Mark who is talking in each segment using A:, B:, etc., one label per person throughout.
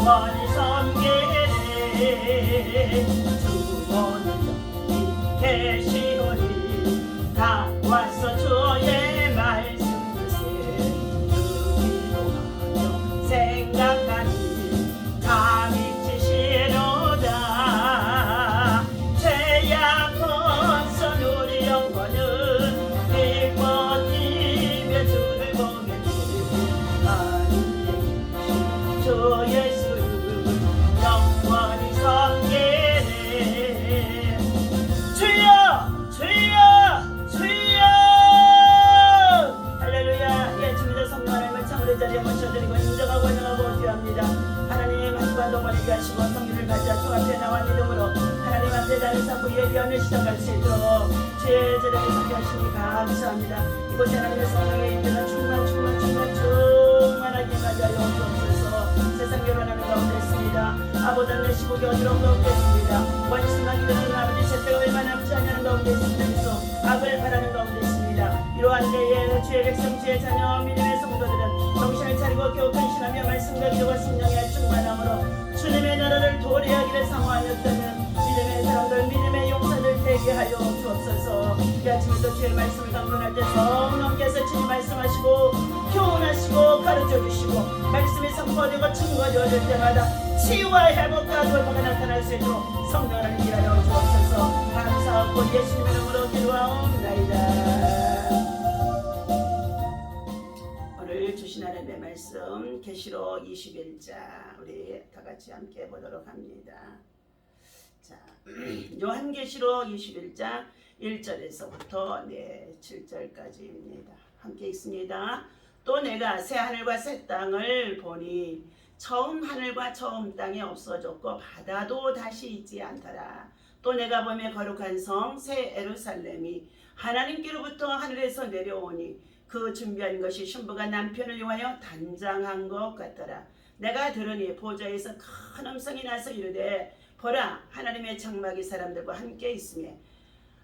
A: 영원히 섬기리. 주보는 여기 계시오니 다 와서 주의 말씀 들세. 기도하며 생각하니 다 미치시로다. 죄악 벗은 우리 영혼은 기뻐 뛰며 주를 보게 되. 하늘에 계신 주 예수를 영원히 섬기네. 주여 주여 주여. 할렐루야. 예, 주님의 성령 하나님을 창조 자리에 모셔드리고 인정하고 인정하고 기도합니다. 하나님 한주간 동안에 귀하시고 성령을 맞아 주 앞에 나와 믿음으로 하나님 앞에 나를 쌓고 예비함을 시작할 수 있도록 주의 제자를 함께 하시니 감사합니다. 이곳에 하나님의 성령의 임재가 충만하게 맞아요 주옵소서. 세상 결혼하는 가운데 있습니다. 아버지 내시고 어지러운 가운데 있습니다. 원수나 기도하는 아버지 제때가 얼마 남지 않는 가운데 있습니다. 그래서 악을 바라는 가운데 있습니다. 이러한 때에 주의 백성 주의 자녀 믿음의 성도들은 정신을 차리고 겨우 근신하며 말씀과 기도와 성령의 충만함으로 주님의 나라를 도래하기를 사모하였다면 믿음의 사람들 믿음의 용사들 되게 하여 주옵소서. 이 아침에도 주의 말씀을 강론할 때 성령께서 주님 말씀하시고 교훈하시고 가르쳐주시고 말씀이 선포되고 증거되어질 때마다 치유와 회복과 돌파가 나타날 수 있도록 성령을 일하여 주옵소서. 감사하고 예수님 이름으로 기도하옵나이다. 오늘 주신 하나님의 말씀 계시록 21장 우리 다같이 함께 보도록 합니다. 자, 요한계시록 21장 1절에서부터 7절까지입니다. 함께 읽습니다. 또 내가 새 하늘과 새 땅을 보니 처음 하늘과 처음 땅이 없어졌고 바다도 다시 있지 않더라. 또 내가 보며 거룩한 성 새 예루살렘이 하나님께로부터 하늘에서 내려오니 그 준비한 것이 신부가 남편을 위하여 단장한 것 같더라. 내가 들으니 보좌에서 큰 음성이 나서 이르되 보라 하나님의 장막이 사람들과 함께 있으며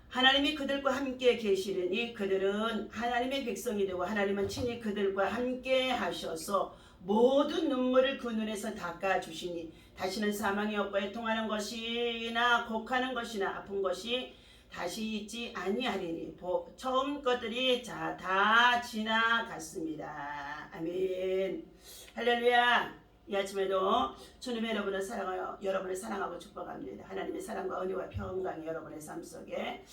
A: 하나님이 그들과 함께 계시리니 그들은 하나님의 백성이 되고 하나님은 친히 그들과 함께 하셔서 모든 눈물을 그 눈에서 닦아주시니 다시는 사망이 없고 애통하는 것이나 곡하는 것이나 아픈 것이 다시 있지 아니하리니 처음 것들이 다 지나갔습니다. 아멘. 할렐루야. 이 아침에도 주님의 여러분을 사랑하고 축복합니다. 하나님의 사랑과 은혜와 평강이 여러분의 삶 속에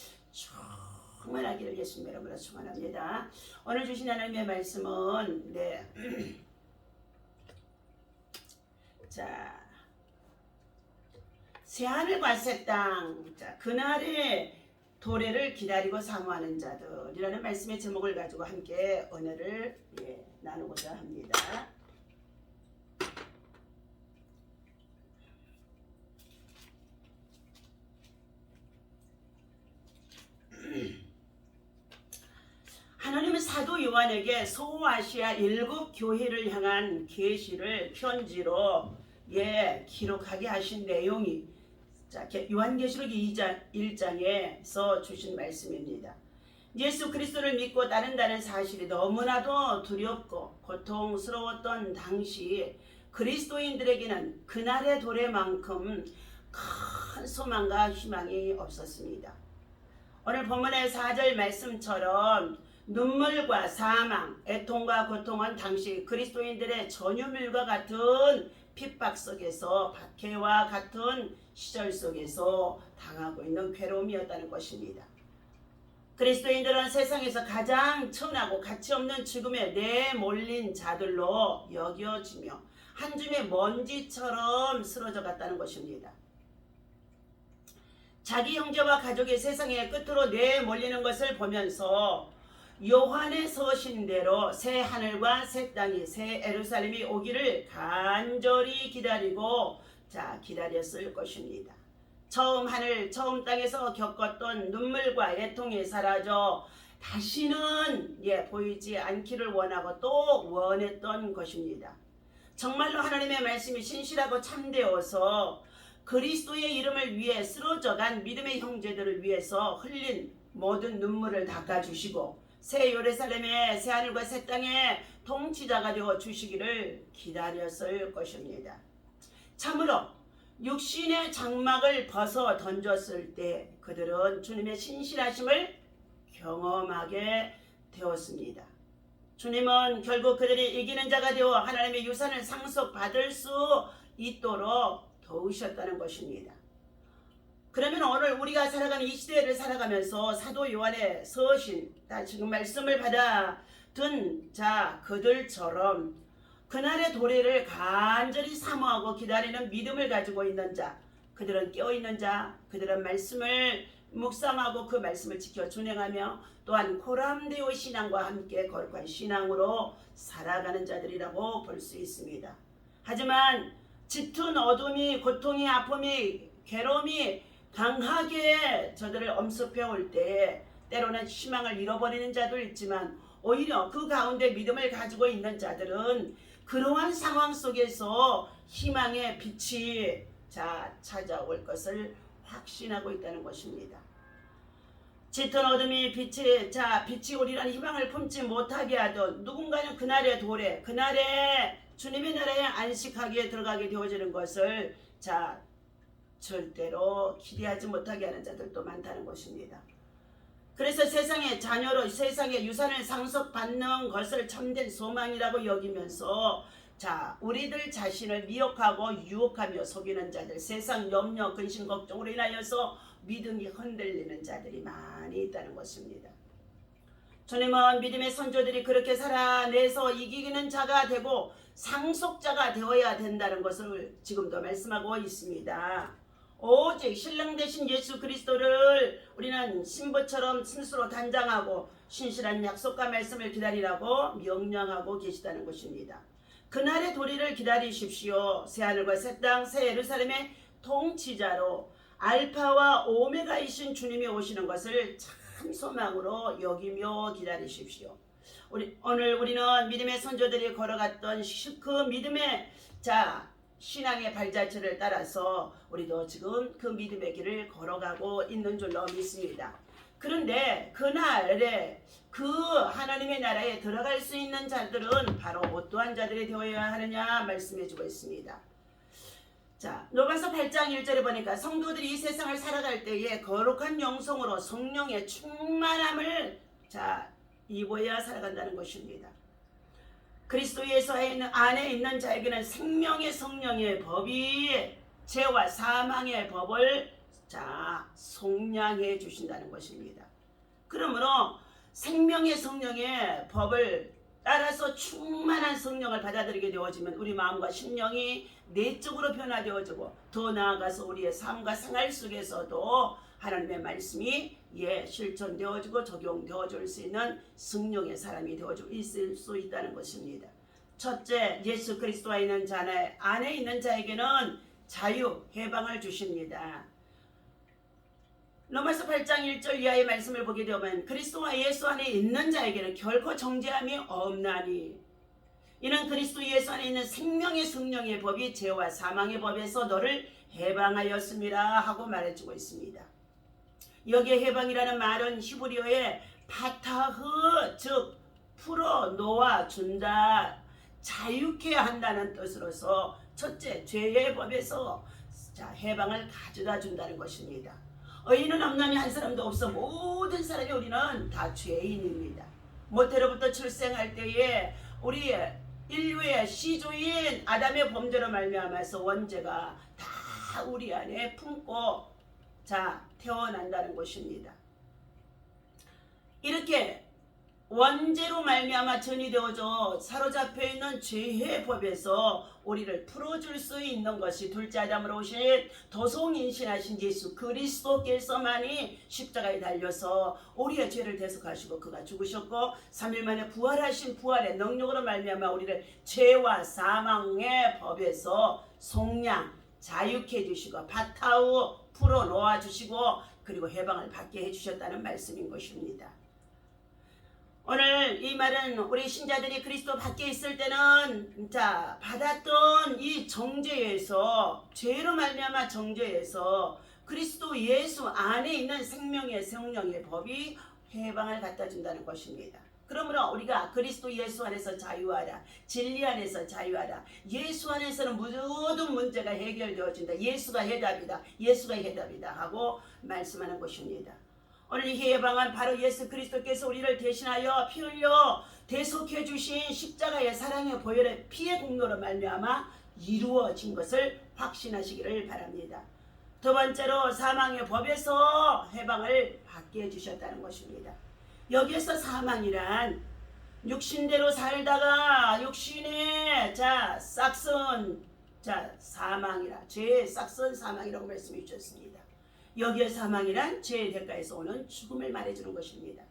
A: 충만하기를 예수님 이름으로 축원합니다. 오늘 주신 하나님의 말씀은 자, 새하늘과 새 땅, 자, 그날의 도래를 기다리고 사모하는 자들이라는 말씀의 제목을 가지고 함께 은혜를 나누고자 합니다. 하나님은 사도 요한에게 소아시아 7교회를 향한 계시를 편지로 기록하게 하신 내용이 요한계시록 1장에서 주신 말씀입니다. 예수 그리스도를 믿고 따른다는 사실이 너무나도 두렵고 고통스러웠던 당시 그리스도인들에게는 그날의 도래만큼 큰 소망과 희망이 없었습니다. 오늘 본문의 4절 말씀처럼 눈물과 사망, 애통과 고통은 당시 그리스도인들의 전유물과 같은 핍박 속에서 박해와 같은 시절 속에서 당하고 있는 괴로움이었다는 것입니다. 그리스도인들은 세상에서 가장 천하고 가치없는 죽음에 내몰린 자들로 여겨지며 한 줌의 먼지처럼 쓰러져 갔다는 것입니다. 자기 형제와 가족이 세상의 끝으로 내몰리는 것을 보면서 요한의 서신대로 새 하늘과 새 땅이 새 예루살렘이 오기를 간절히 기다렸을 것입니다. 처음 하늘 처음 땅에서 겪었던 눈물과 애통이 사라져 다시는 보이지 않기를 원하고 또 원했던 것입니다. 정말로 하나님의 말씀이 신실하고 참되어서 그리스도의 이름을 위해 쓰러져간 믿음의 형제들을 위해서 흘린 모든 눈물을 닦아주시고 새 예루살렘의 새 하늘과 새 땅의 통치자가 되어 주시기를 기다렸을 것입니다. 참으로 육신의 장막을 벗어 던졌을 때 그들은 주님의 신실하심을 경험하게 되었습니다. 주님은 결국 그들이 이기는 자가 되어 하나님의 유산을 상속받을 수 있도록 도우셨다는 것입니다. 그러면 오늘 우리가 살아가는 이 시대를 살아가면서 사도 요한의 서신, 지금 말씀을 받아든 자 그들처럼 그날의 도래를 간절히 사모하고 기다리는 믿음을 가지고 있는 자, 그들은 깨어있는 자, 그들은 말씀을 묵상하고 그 말씀을 지켜 준행하며 또한 코람데오 신앙과 함께 거룩한 신앙으로 살아가는 자들이라고 볼 수 있습니다. 하지만 짙은 어둠이, 고통이, 아픔이, 괴로움이 강하게 저들을 엄습해 올 때 때로는 희망을 잃어버리는 자도 있지만 오히려 그 가운데 믿음을 가지고 있는 자들은 그러한 상황 속에서 희망의 빛이 찾아올 것을 확신하고 있다는 것입니다. 짙은 어둠이 빛이 오리라는 희망을 품지 못하게 하던 누군가는 그날의 도래, 그날의 주님의 나라에 안식하기에 들어가게 되어지는 것을 절대로 기대하지 못하게 하는 자들도 많다는 것입니다. 그래서 세상의 자녀로 세상의 유산을 상속받는 것을 참된 소망이라고 여기면서 우리들 자신을 미혹하고 유혹하며 속이는 자들, 세상 염려, 근심, 걱정으로 인하여서 믿음이 흔들리는 자들이 많이 있다는 것입니다. 주님은 믿음의 선조들이 그렇게 살아내서 이기는 자가 되고 상속자가 되어야 된다는 것을 지금도 말씀하고 있습니다. 오직 신랑 되신 예수 그리스도를 우리는 신부처럼 스스로 단장하고 신실한 약속과 말씀을 기다리라고 명령하고 계시다는 것입니다. 그날의 도리를 기다리십시오. 새하늘과 새 땅, 새 예루살렘의 통치자로 알파와 오메가이신 주님이 오시는 것을 참 소망으로 여기며 기다리십시오. 오늘 우리는 믿음의 선조들이 걸어갔던 그 믿음의 신앙의 발자취를 따라서 우리도 지금 그 믿음의 길을 걸어가고 있는 줄로 믿습니다. 그런데 그날에 그 하나님의 나라에 들어갈 수 있는 자들은 바로 어떠한 자들이 되어야 하느냐 말씀해주고 있습니다. 로마서 8장 1절에 보니까 성도들이 이 세상을 살아갈 때에 거룩한 영성으로 성령의 충만함을 입어야 살아간다는 것입니다. 그리스도 예수 안에 있는 자에게는 생명의 성령의 법이 죄와 사망의 법을 속량해 주신다는 것입니다. 그러므로 생명의 성령의 법을 따라서 충만한 성령을 받아들이게 되어지면 우리 마음과 심령이 내적으로 변화되어지고 더 나아가서 우리의 삶과 생활 속에서도 하나님의 말씀이 실천되어지고 적용되어질 수 있는 성령의 사람이 되어지고 있을 수 있다는 것입니다. 첫째, 예수 그리스도 안에 있는 자에게는 자유, 해방을 주십니다. 로마서 8장 1절 이하의 말씀을 보게 되면 그리스도와 예수 안에 있는 자에게는 결코 정죄함이 없나니 이는 그리스도 예수 안에 있는 생명의 성령의 법이 죄와 사망의 법에서 너를 해방하였습니다 하고 말해주고 있습니다. 여기에 해방이라는 말은 히브리어의 파타흐, 즉 풀어 놓아 준다, 자유케 한다는 뜻으로서 첫째, 죄의 법에서 해방을 가져다 준다는 것입니다. 의인은 없나니 한 사람도 없어 모든 사람이 우리는 다 죄인입니다. 모태로부터 출생할 때에 우리 인류의 시조인 아담의 범죄로 말미암아서 원죄가 다 우리 안에 품고 태어난다는 것입니다. 이렇게 원죄로 말미암아 전이되어져 사로잡혀 있는 죄의 법에서 우리를 풀어줄 수 있는 것이 둘째 아담으로 오신 도성인신하신 예수 그리스도께서만이 십자가에 달려서 우리의 죄를 대속하시고 그가 죽으셨고 3일 만에 부활하신 부활의 능력으로 말미암아 우리를 죄와 사망의 법에서 속량 자유케 해주시고 바타우 풀어놓아 주시고 그리고 해방을 받게 해주셨다는 말씀인 것입니다. 오늘 이 말은 우리 신자들이 그리스도 밖에 있을 때는 받았던 이 정죄에서 죄로 말미암아 정죄에서 그리스도 예수 안에 있는 생명의 성령의 법이 해방을 갖다 준다는 것입니다. 그러므로 우리가 그리스도 예수 안에서 자유하라. 진리 안에서 자유하라. 예수 안에서는 모든 문제가 해결되어진다. 예수가 해답이다. 예수가 해답이다 하고 말씀하는 것입니다. 오늘 이 해방은 바로 예수 그리스도께서 우리를 대신하여 피 흘려 대속해 주신 십자가의 사랑의 보혈의 피의 공로로 말미암아 이루어진 것을 확신하시기를 바랍니다. 두 번째로 사망의 법에서 해방을 받게 해주셨다는 것입니다. 여기에서 사망이란 육신대로 살다가 육신의 싹슨 사망이라 죄의 싹슨 사망이라고 말씀해 주셨습니다. 여기에 사망이란 죄의 대가에서 오는 죽음을 말해주는 것입니다.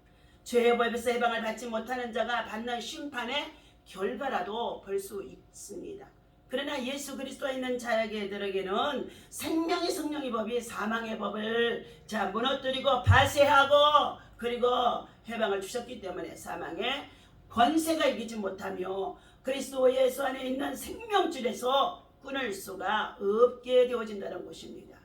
A: 죄의 법에서 해방을 받지 못하는 자가 받는 심판의 결과라도 볼 수 있습니다. 그러나 예수 그리스도에 있는 자에게들에게는 생명의 성령의 법이 사망의 법을 무너뜨리고 파쇄하고 그리고 해방을 주셨기 때문에 사망의 권세가 이기지 못하며 그리스도 예수 안에 있는 생명줄에서 끊을 수가 없게 되어진다는 것입니다.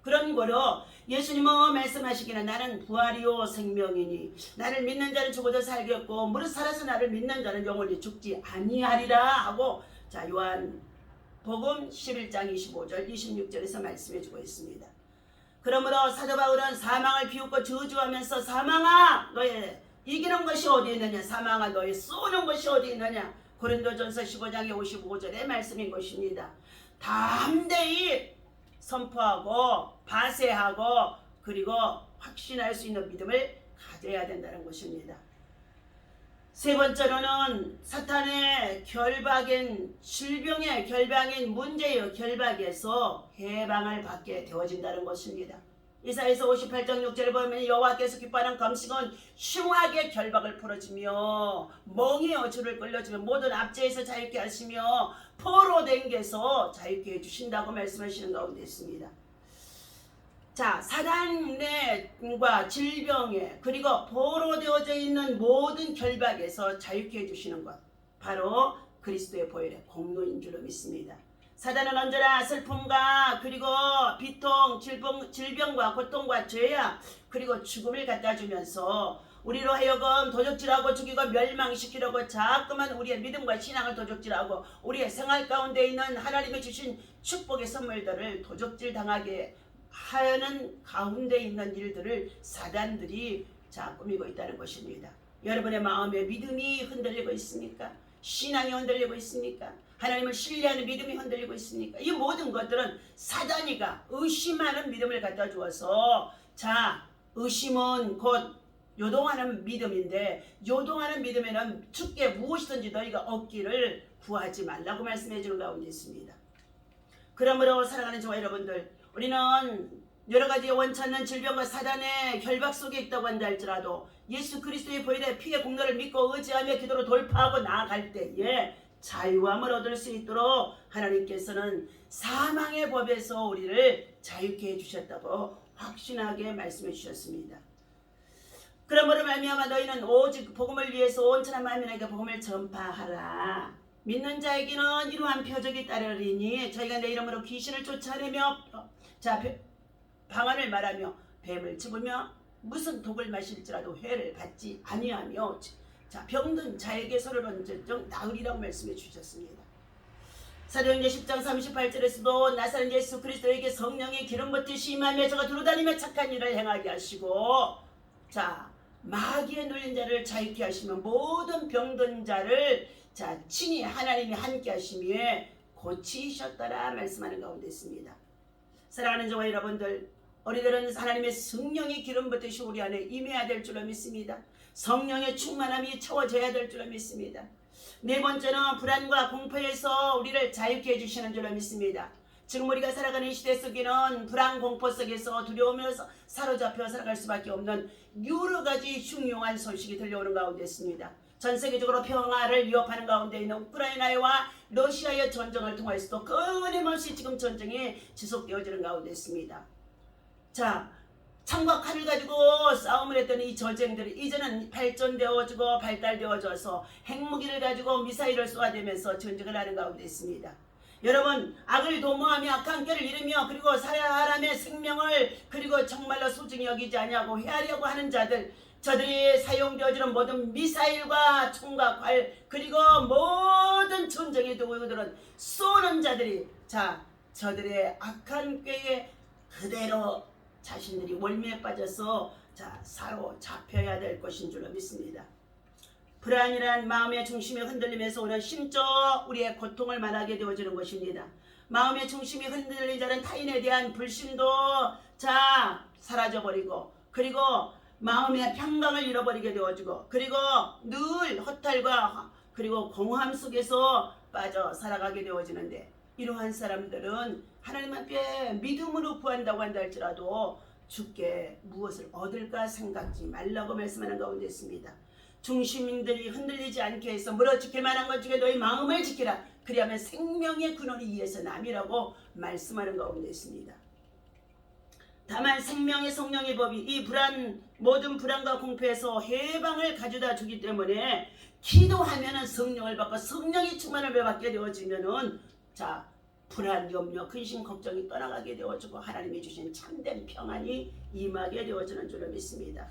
A: 그런 거로 예수님은 말씀하시기는 나는 부활이요 생명이니 나를 믿는 자는 죽어도 살겠고 무릇 살아서 나를 믿는 자는 영원히 죽지 아니하리라 하고 요한복음 11장 25절 26절에서 말씀해주고 있습니다. 그러므로 사도 바울은 사망을 비웃고 저주하면서 사망아 너의 이기는 것이 어디 있느냐 사망아 너의 쏘는 것이 어디 있느냐 고린도전서 15장의 55절의 말씀인 것입니다. 담대히 선포하고 파쇄하고 그리고 확신할 수 있는 믿음을 가져야 된다는 것입니다. 세 번째로는 사탄의 결박인 질병의 결박인 문제의 결박에서 해방을 받게 되어진다는 것입니다. 이사야서 58장 6절에 보면 여호와께서 기뻐하는 금식은 흉하게 결박을 풀어주며 멍에어 줄을 끌려주며 모든 압제에서 자유케 하시며 포로된 게서 자유케 해주신다고 말씀하시는 가운데 있습니다. 사단과 질병에 그리고 포로되어져 있는 모든 결박에서 자유케 해주시는 것 바로 그리스도의 보혈의 공로인 줄로 믿습니다. 사단은 언제나 슬픔과 그리고 비통, 질병과 고통과 죄악 그리고 죽음을 갖다 주면서 우리로 하여금 도적질하고 죽이고 멸망시키려고 자꾸만 우리의 믿음과 신앙을 도적질하고 우리의 생활 가운데 있는 하나님이 주신 축복의 선물들을 도적질 당하게 하는 가운데 있는 일들을 사단들이 꾸미고 있다는 것입니다. 여러분의 마음에 믿음이 흔들리고 있습니까? 신앙이 흔들리고 있습니까? 하나님을 신뢰하는 믿음이 흔들리고 있습니까? 이 모든 것들은 사단이가 의심하는 믿음을 갖다 주어서 의심은 곧 요동하는 믿음인데 요동하는 믿음에는 주께 무엇이든지 너희가 얻기를 구하지 말라고 말씀해 주는 가운데 있습니다. 그러므로 사랑하는 저와 여러분들 우리는 여러 가지 원찮는 질병과 사단의 결박 속에 있다고 한다 할지라도 예수 그리스도의 보혈의 피의 공로를 믿고 의지하며 기도로 돌파하고 나아갈 때에 자유함을 얻을 수 있도록 하나님께서는 사망의 법에서 우리를 자유케 해주셨다고 확신하게 말씀해 주셨습니다. 그러므로 말미암아 너희는 오직 복음을 위해서 온 천하 만민에게 복음을 전파하라. 믿는 자에게는 이러한 표적이 따르리니 저희가 내 이름으로 귀신을 쫓아내며 방언을 말하며 뱀을 집으며 무슨 독을 마실지라도 해를 받지 아니하며 병든 자에게 서로를 언제적 나으리라고 말씀해 주셨습니다. 사도행전 10장 38절에서도 나사렛 예수 그리스도에게 성령의 기름 붓듯이 임하며 저가 두루다니며 착한 일을 행하게 하시고 마귀에 눌린 자를 자유케 하시며 모든 병든 자를 친히 하나님이 함께 하시며 고치셨더라 말씀하는 가운데 있습니다. 사랑하는 저와 여러분들 우리들은 하나님의 성령의 기름 붓듯이 우리 안에 임해야 될 줄로 믿습니다. 성령의 충만함이 채워져야 될 줄로 믿습니다. 네 번째는 불안과 공포에서 우리를 자유케 해주시는 줄로 믿습니다. 지금 우리가 살아가는 이 시대 속에는 불안 공포 속에서 두려우면서 사로잡혀 살아갈 수밖에 없는 여러 가지 흉흉한 소식이 들려오는 가운데 있습니다. 전 세계적으로 평화를 위협하는 가운데 있는 우크라이나와 러시아의 전쟁을 통해서도 끊임없이 지금 전쟁이 지속되어지는 가운데 있습니다. 창과 칼을 가지고 싸움을 했던 이 전쟁들이 이제는 발전되어지고 발달되어져서 핵무기를 가지고 미사일을 쏘아대면서 전쟁을 하는 가운데 있습니다. 여러분 악을 도모하며 악한 꾀를 이루며 그리고 사람의 생명을 그리고 정말로 소중히 여기지 아니하고 헤아려고 하는 자들 저들이 사용되어지는 모든 미사일과 총과 활 그리고 모든 전쟁의 도구들은 쏘는 자들이 저들의 악한 꾀에 그대로 자신들이 월미에 빠져서 사로잡혀야 될 것인 줄로 믿습니다. 불안이란 마음의 중심이 흔들림에서 오는 심적 우리의 고통을 말하게 되어지는 것입니다. 마음의 중심이 흔들린 자는 타인에 대한 불신도 사라져버리고 그리고 마음의 평강을 잃어버리게 되어지고 그리고 늘 허탈과 그리고 공허함 속에서 빠져 살아가게 되어지는데 이러한 사람들은 하나님 앞에 믿음으로 구한다고 한다 할지라도 주께 무엇을 얻을까 생각지 말라고 말씀하는 가운데 있습니다. 중심들이 흔들리지 않게 해서 물어지킬 만한 것 중에 너희 마음을 지키라. 그리하면 생명의 근원이 이에서 남이라고 말씀하는 가운데 있습니다. 다만 생명의 성령의 법이 이 모든 불안과 공포에서 해방을 가져다 주기 때문에 기도하면은 성령을 받고 성령이 충만을 받게 되어지면은 불안, 염려, 근심, 걱정이 떠나가게 되어지고 하나님이 주신 참된 평안이 임하게 되어지는 줄로 믿습니다.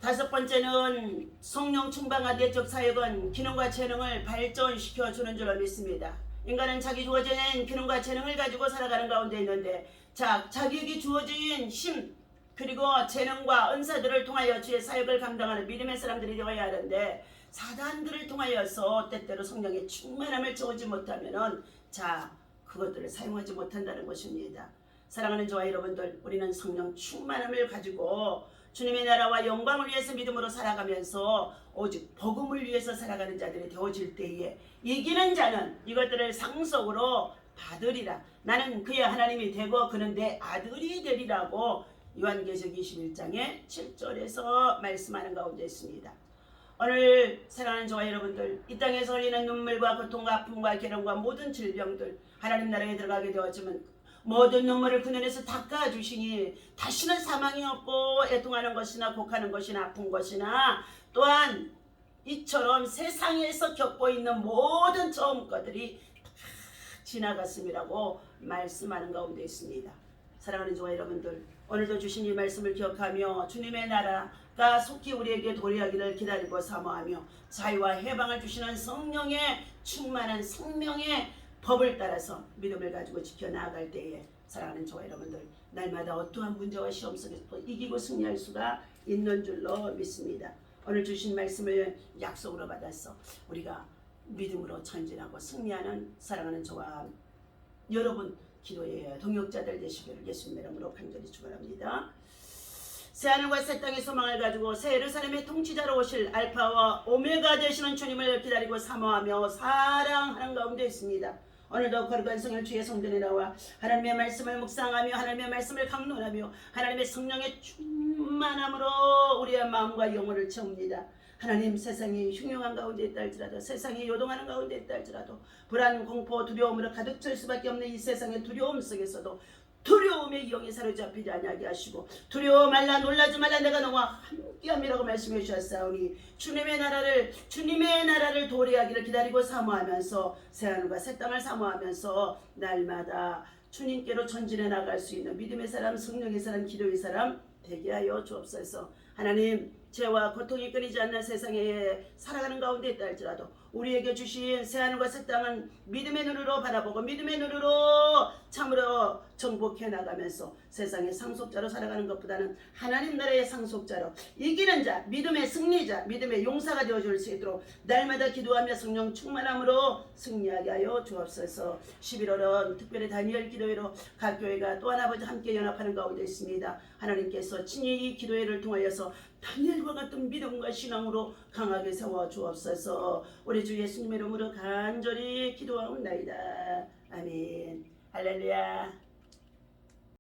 A: 다섯 번째는 성령 충만과 내적 사역은 기능과 재능을 발전시켜 주는 줄로 믿습니다. 인간은 자기 주어진 기능과 재능을 가지고 살아가는 가운데 있는데 자기에게 주어진 힘 그리고 재능과 은사들을 통하여 주의 사역을 감당하는 믿음의 사람들이 되어야 하는데 사단들을 통하여서 때때로 성령의 충만함을 채우지 못하면은 그것들을 사용하지 못한다는 것입니다. 사랑하는 저와 여러분들, 우리는 성령 충만함을 가지고 주님의 나라와 영광을 위해서 믿음으로 살아가면서 오직 복음을 위해서 살아가는 자들이 되어질 때에 이기는 자는 이것들을 상속으로 받으리라. 나는 그의 하나님이 되고 그는 내 아들이 되리라고 요한계시록 21장의 7절에서 말씀하는 가운데 있습니다. 오늘 사랑하는 저와 여러분들, 이 땅에서 흘리는 눈물과 고통과 아픔과 괴로움과 모든 질병들 하나님 나라에 들어가게 되었지만 모든 눈물을 그 눈에서 닦아주시니 다시는 사망이 없고 애통하는 것이나 곡하는 것이나 아픈 것이나 또한 이처럼 세상에서 겪고 있는 모든 처음 것들이 다 지나갔음이라고 말씀하는 가운데 있습니다. 사랑하는 저와 여러분들, 오늘도 주신 이 말씀을 기억하며 주님의 나라가 속히 우리에게 도래하기를 기다리고 사모하며 자유와 해방을 주시는 성령의 충만한 생명의 법을 따라서 믿음을 가지고 지켜나갈 때에 사랑하는 저와 여러분들, 날마다 어떠한 문제와 시험 속에서 이기고 승리할 수가 있는 줄로 믿습니다. 오늘 주신 말씀을 약속으로 받아서 우리가 믿음으로 전진하고 승리하는 사랑하는 저와 여러분 기도의 동역자들 되시기를 예수님의 이름으로 간절히 축원합니다. 새하늘과 새 땅의 소망을 가지고 새 예루살렘의 통치자로 오실 알파와 오메가 되시는 주님을 기다리고 사모하며 사랑하는 가운데 있습니다. 오늘도 거룩한 성령 주의 성전에 나와 하나님의 말씀을 묵상하며 하나님의 말씀을 강론하며 하나님의 성령의 충만함으로 우리의 마음과 영혼을 채웁니다. 하나님, 세상이 흉흉한 가운데 있다 할지라도 세상이 요동하는 가운데 있다 할지라도 불안, 공포, 두려움으로 가득 찰 수밖에 없는 이 세상의 두려움 속에서도 두려움의 영이 사로잡히지 아니하게 하시고 두려워 말라 놀라지 말라 내가 너와 함께함이라고 말씀해 주셨사오니 주님의 나라를 도래하기를 기다리고 사모하면서 새하늘과 새 땅을 사모하면서 날마다 주님께로 전진해 나갈 수 있는 믿음의 사람, 성령의 사람, 기도의 사람 되게 하여 주옵소서. 하나님, 죄와 고통이 끊이지 않는 세상에 살아가는 가운데 있다 할지라도 우리에게 주신 새하늘과 새 땅은 믿음의 눈으로 바라보고 믿음의 눈으로 참으로 정복해 나가면서 세상의 상속자로 살아가는 것보다는 하나님 나라의 상속자로 이기는 자, 믿음의 승리자, 믿음의 용사가 되어줄 수 있도록 날마다 기도하며 성령 충만함으로 승리하게 하여 주옵소서. 11월은 특별히 다니엘 기도회로 각 교회가 또한 아버지 함께 연합하는 가운데 있습니다. 하나님께서 친히 이 기도회를 통하여서 다니엘과 같은 믿음과 신앙으로 강하게 세워 주옵소서. 우리 주 예수님의 이름으로 간절히 기도하옵나이다. 아멘. 할렐루야.